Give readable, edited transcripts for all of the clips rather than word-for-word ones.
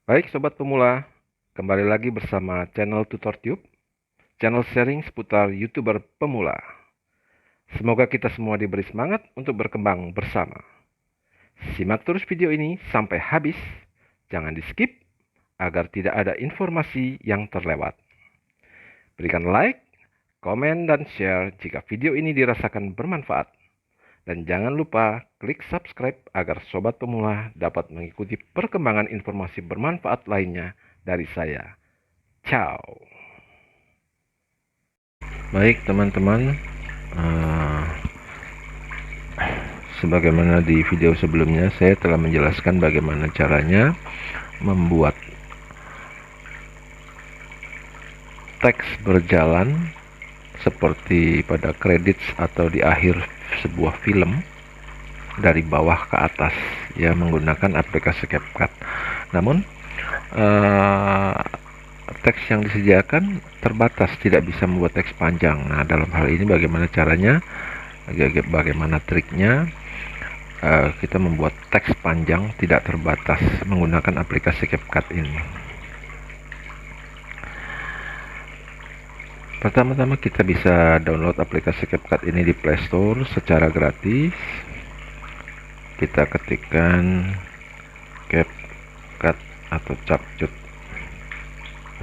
Baik Sobat Pemula, kembali lagi bersama channel TutorTube, channel sharing seputar YouTuber pemula. Semoga kita semua diberi semangat untuk berkembang bersama. Simak terus video ini sampai habis, jangan di-skip agar tidak ada informasi yang terlewat. Berikan like, komen, dan share jika video ini dirasakan bermanfaat. Dan jangan lupa klik subscribe agar Sobat Pemula dapat mengikuti perkembangan informasi bermanfaat lainnya dari saya. Ciao. Baik teman-teman, sebagaimana di video sebelumnya saya telah menjelaskan bagaimana caranya membuat teks berjalan seperti pada credits atau di akhir sebuah film dari bawah ke atas ya, menggunakan aplikasi CapCut. Namun teks yang disediakan terbatas, tidak bisa membuat teks panjang. Nah, dalam hal ini bagaimana caranya, bagaimana triknya kita membuat teks panjang tidak terbatas menggunakan aplikasi CapCut ini. Pertama-tama kita bisa download aplikasi CapCut ini di Play Store secara gratis. Kita ketikkan CapCut atau CapCut.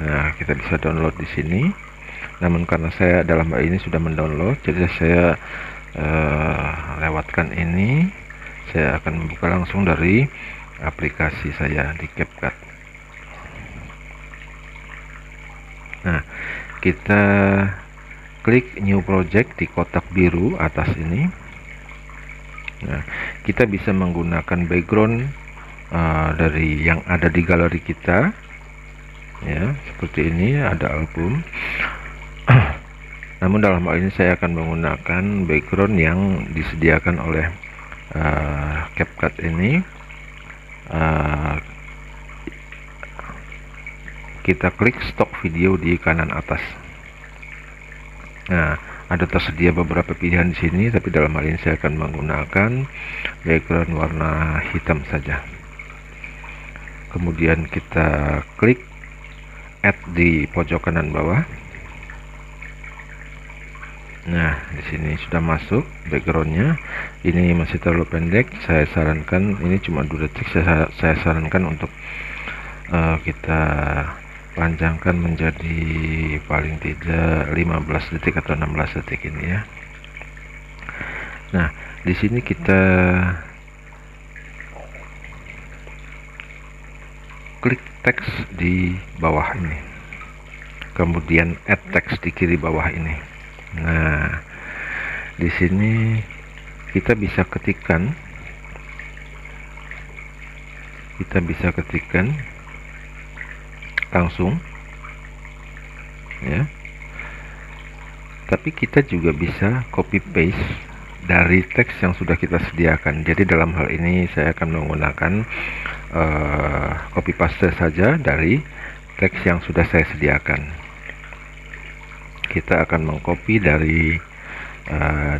Nah, kita bisa download di sini. Namun karena saya dalam hal ini sudah mendownload, jadi saya lewatkan ini. Saya akan membuka langsung dari aplikasi saya di CapCut. Nah, kita klik new project di kotak biru atas ini. Nah, kita bisa menggunakan background dari yang ada di galeri kita ya, seperti ini ada album. Namun dalam hal ini saya akan menggunakan background yang disediakan oleh CapCut ini. Kita klik stok video di kanan atas. Nah, ada tersedia beberapa pilihan di sini, tapi dalam hal ini saya akan menggunakan background warna hitam saja. Kemudian kita klik add di pojok kanan bawah. Nah, di sini sudah masuk backgroundnya. Ini masih terlalu pendek, saya sarankan ini cuma 2 detik. Saya sarankan untuk kita panjangkan menjadi paling tidak 15 detik atau 16 detik ini ya. Nah, di sini kita klik teks di bawah ini, kemudian add text di kiri bawah ini. Nah, di sini kita bisa ketikkan langsung ya, tapi kita juga bisa copy paste dari teks yang sudah kita sediakan. Jadi dalam hal ini saya akan menggunakan copy paste saja dari teks yang sudah saya sediakan. Kita akan mengcopy dari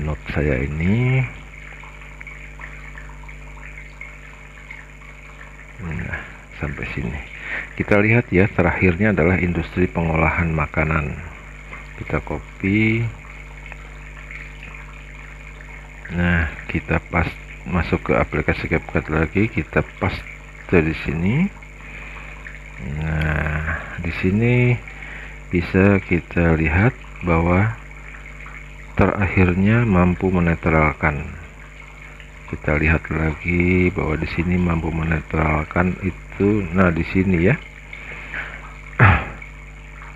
note saya ini. Nah, sampai sini kita lihat ya, terakhirnya adalah industri pengolahan makanan. Kita copy. Nah, kita masuk ke aplikasi CapCut lagi, kita paste di sini. Nah, di sini bisa kita lihat bahwa terakhirnya mampu menetralkan. Kita lihat lagi bahwa di sini mampu menetralkan itu. Nah, di sini ya,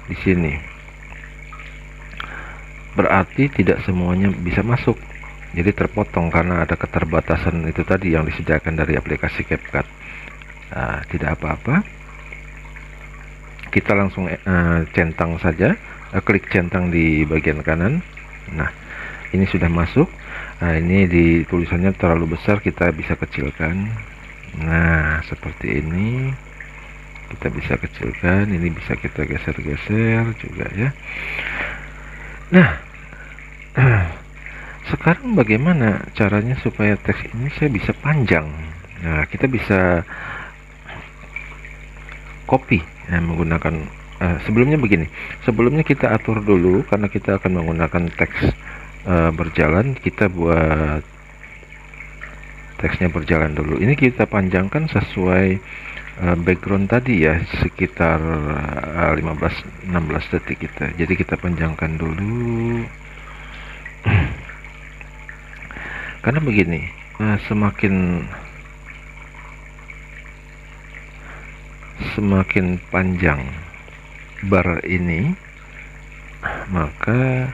di sini berarti tidak semuanya bisa masuk, jadi terpotong karena ada keterbatasan itu tadi yang disediakan dari aplikasi CapCut. Nah, tidak apa-apa, kita langsung centang saja, klik centang di bagian kanan. Nah, ini sudah masuk. Nah, ini di tulisannya terlalu besar, kita bisa kecilkan. Nah, seperti ini kita bisa kecilkan, ini bisa kita geser-geser juga ya. Nah, sekarang bagaimana caranya supaya teks ini saya bisa panjang? Nah, kita bisa copy menggunakan sebelumnya begini, sebelumnya kita atur dulu karena kita akan menggunakan teks berjalan. Kita buat teksnya berjalan dulu. Ini kita panjangkan sesuai background tadi ya, sekitar 15-16 detik kita. Jadi kita panjangkan dulu. Karena begini, semakin panjang bar ini, maka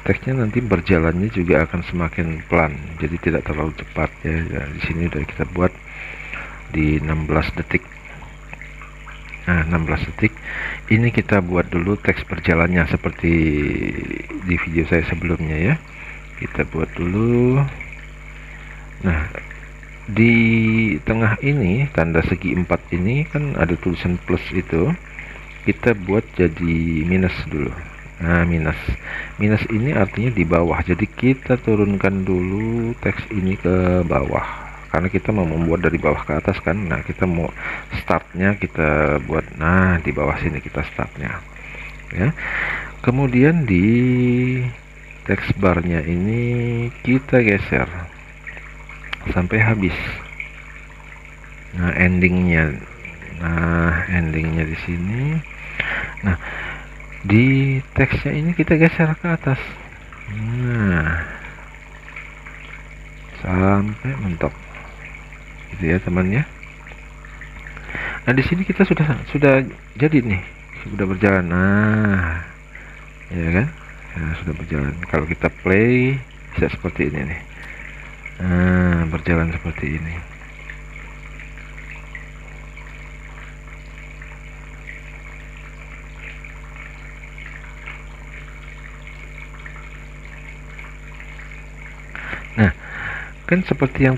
teksnya nanti berjalannya juga akan semakin pelan, jadi tidak terlalu cepat ya. Di sini udah kita buat di 16 detik. Nah, 16 detik ini kita buat dulu teks berjalannya seperti di video saya sebelumnya ya. Kita buat dulu. Nah, di tengah ini tanda segi 4 ini kan ada tulisan plus itu, kita buat jadi minus dulu. Nah, minus ini artinya di bawah, jadi kita turunkan dulu teks ini ke bawah karena kita mau membuat dari bawah ke atas kan. Nah, kita mau startnya kita buat, nah di bawah sini kita startnya ya. Kemudian di teks barnya ini kita geser sampai habis. Nah, endingnya di sini. Nah, di teksnya ini kita geser ke atas. Nah, sampai mentok. Gitu ya, teman ya. Nah, di sini kita sudah jadi nih, sudah berjalan. Nah, ya kan? Nah, sudah berjalan. Kalau kita play bisa seperti ini nih. Nah, berjalan seperti ini. Nah, kan seperti yang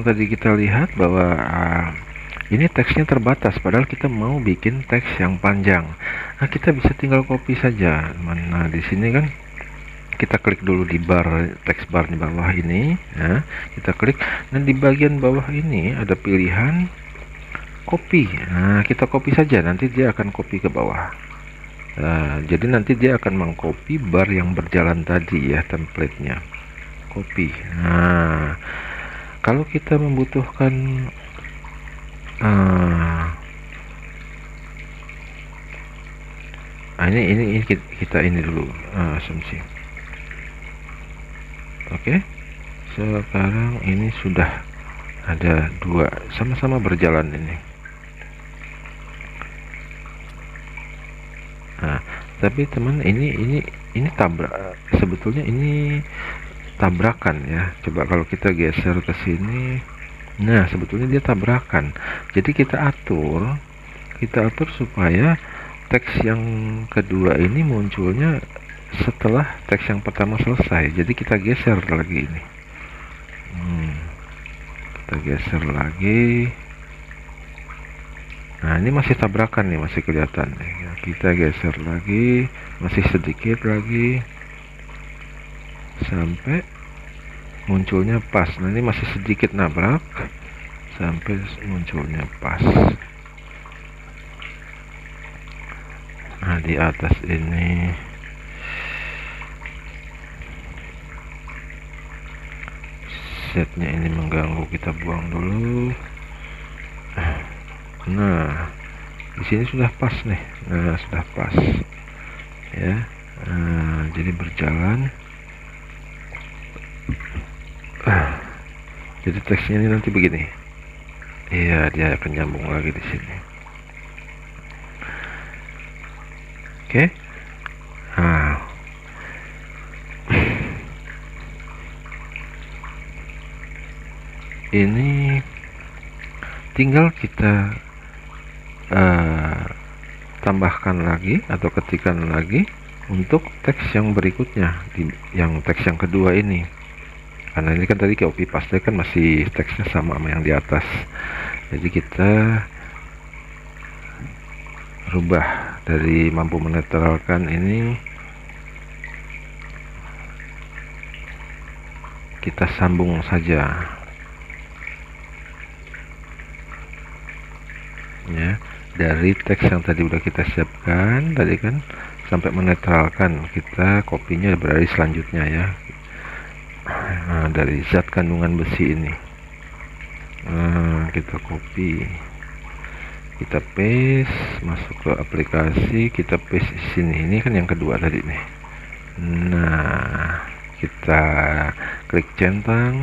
tadi kita lihat bahwa ini teksnya terbatas, padahal kita mau bikin teks yang panjang. Nah, kita bisa tinggal copy saja. Nah, di sini kan kita klik dulu di teks bar di bawah ini ya, kita klik, dan di bagian bawah ini ada pilihan copy. Nah, kita copy saja, nanti dia akan copy ke bawah. Nah, jadi nanti dia akan mengcopy bar yang berjalan tadi ya, template-nya copy. Nah, kalau kita membutuhkan ini kita ini dulu asumsi. Oke, sekarang ini sudah ada dua sama-sama berjalan ini. Nah, tapi teman, ini sebetulnya ini tabrakan ya. Coba kalau kita geser ke sini, nah sebetulnya dia tabrakan. Jadi kita atur supaya teks yang kedua ini munculnya setelah teks yang pertama selesai. Jadi kita geser lagi ini. Kita geser lagi. Nah, ini masih tabrakan nih, masih kelihatan nih. Kita geser lagi, masih sedikit lagi sampai munculnya pas. Nah, ini masih sedikit nabrak sampai munculnya pas. Nah, di atas ini setnya ini mengganggu, kita buang dulu. Nah, di sini sudah pas nih. Nah, sudah pas ya. Nah, jadi berjalan. Jadi teksnya ini nanti begini. Iya, dia akan nyambung lagi di sini. Oke. Nah, ini tinggal kita tambahkan lagi atau ketikkan lagi untuk teks yang berikutnya, yang teks yang kedua ini. Karena ini kan tadi copy paste kan masih teksnya sama yang di atas. Jadi kita rubah dari mampu menetralkan ini, kita sambung saja. ya, dari teks yang tadi udah kita siapkan tadi kan, sampai menetralkan. Kita kopinya berarti selanjutnya ya. Nah, dari zat kandungan besi ini, kita copy, kita paste masuk ke aplikasi, kita paste di sini. Ini kan yang kedua tadi nih. Nah, kita klik centang.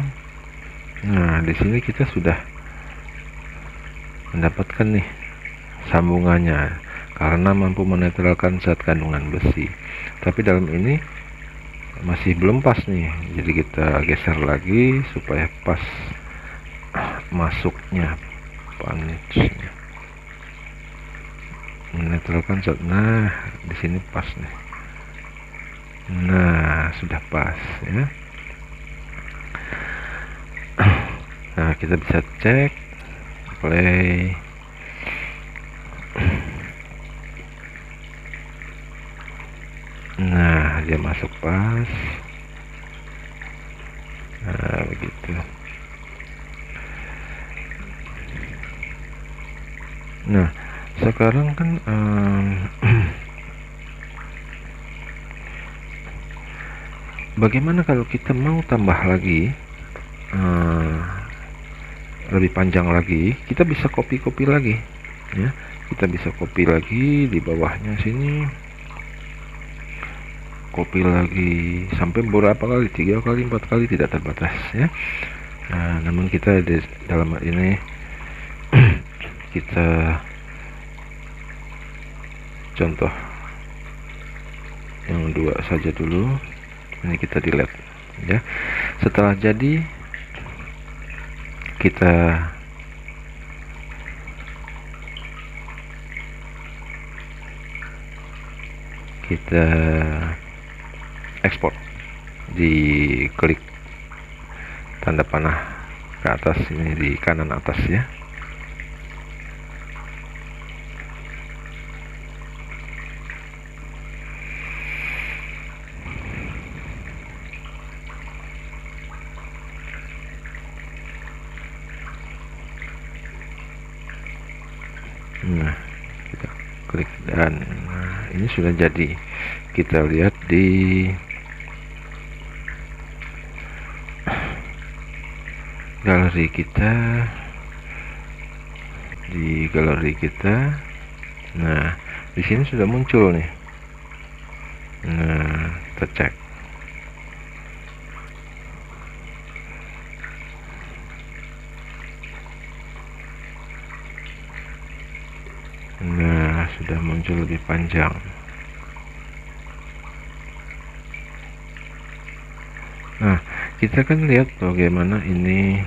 Nah, di sini kita sudah mendapatkan nih sambungannya karena mampu menetralkan zat kandungan besi. Tapi dalam ini masih belum pas nih, jadi kita geser lagi supaya pas masuknya punchnya, menetralkan zat. Nah, di sini pas nih. Nah, sudah pas ya. Nah, kita bisa cek play. Nah, dia masuk pas. Nah, begitu. Nah, sekarang kan bagaimana kalau kita mau tambah lagi, lebih panjang lagi? Kita bisa copy lagi ya. Kita bisa copy lagi di bawahnya sini, copy lagi sampai beberapa kali, 3 kali 4 kali, tidak terbatas ya. Nah, namun kita di dalam hal ini kita contoh yang 2 saja dulu. Ini kita delete ya. Setelah jadi, kita ekspor, diklik tanda panah ke atas ini di kanan atas ya. Nah, kita klik dan ini sudah jadi. Kita lihat di galeri kita. Nah, di sini sudah muncul nih. Nah, kita cek. Nah, sudah muncul lebih panjang. Nah, kita kan lihat bagaimana ini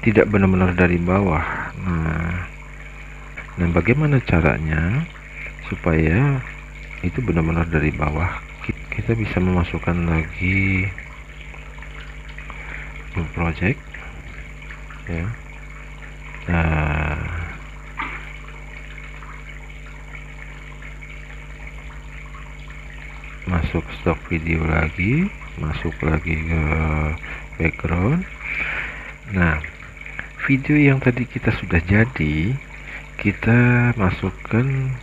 tidak benar-benar dari bawah. Nah, bagaimana caranya supaya itu benar-benar dari bawah? Kita bisa memasukkan lagi new project ya. Nah, masuk stok video lagi, masuk lagi ke background. Nah, video yang tadi kita sudah jadi, kita masukkan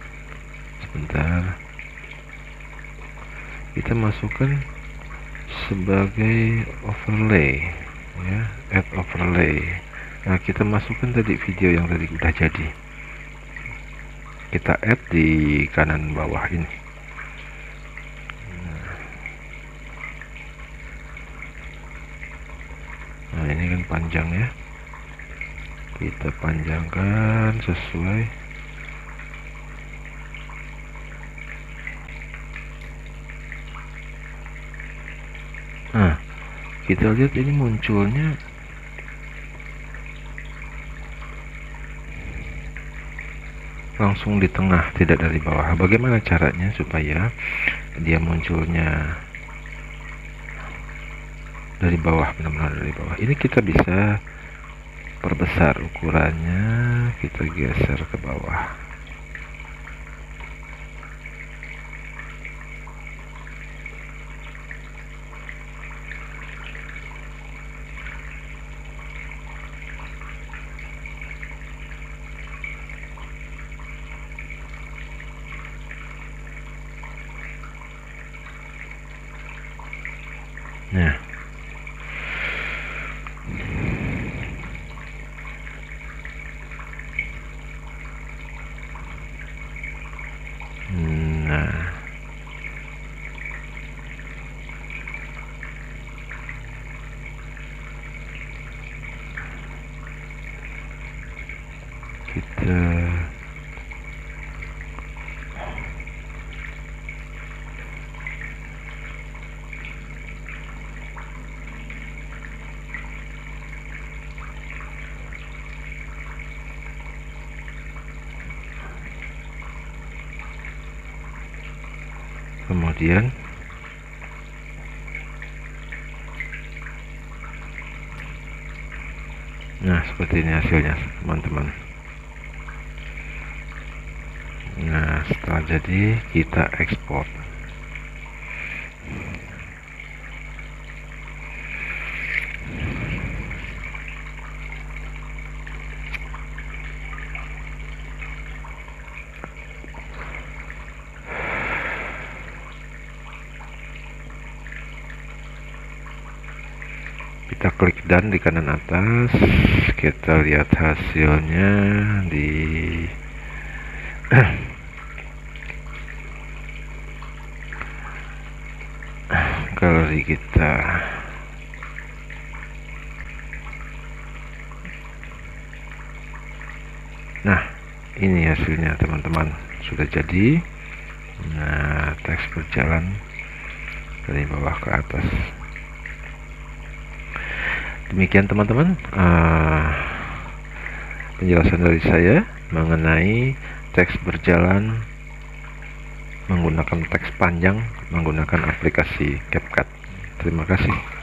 sebentar, kita masukkan sebagai overlay ya, add overlay. Nah, kita masukkan tadi video yang tadi udah jadi, kita add di kanan bawah ini. Nah, ini kan panjang ya, kita panjangkan sesuai. Nah, kita lihat ini munculnya langsung di tengah, tidak dari bawah. Bagaimana caranya supaya dia munculnya dari bawah, benar-benar dari bawah? Ini kita bisa perbesar ukurannya, kita geser ke bawah. Nah, kita kemudian nah seperti ini hasilnya teman-teman. Nah, setelah jadi kita ekspor. Kita klik dan di kanan atas kita lihat hasilnya di galeri kita. Nah, ini hasilnya teman-teman, sudah jadi. Nah, teks berjalan dari bawah ke atas. Demikian teman-teman penjelasan dari saya mengenai teks berjalan menggunakan teks panjang menggunakan aplikasi CapCut. Terima kasih.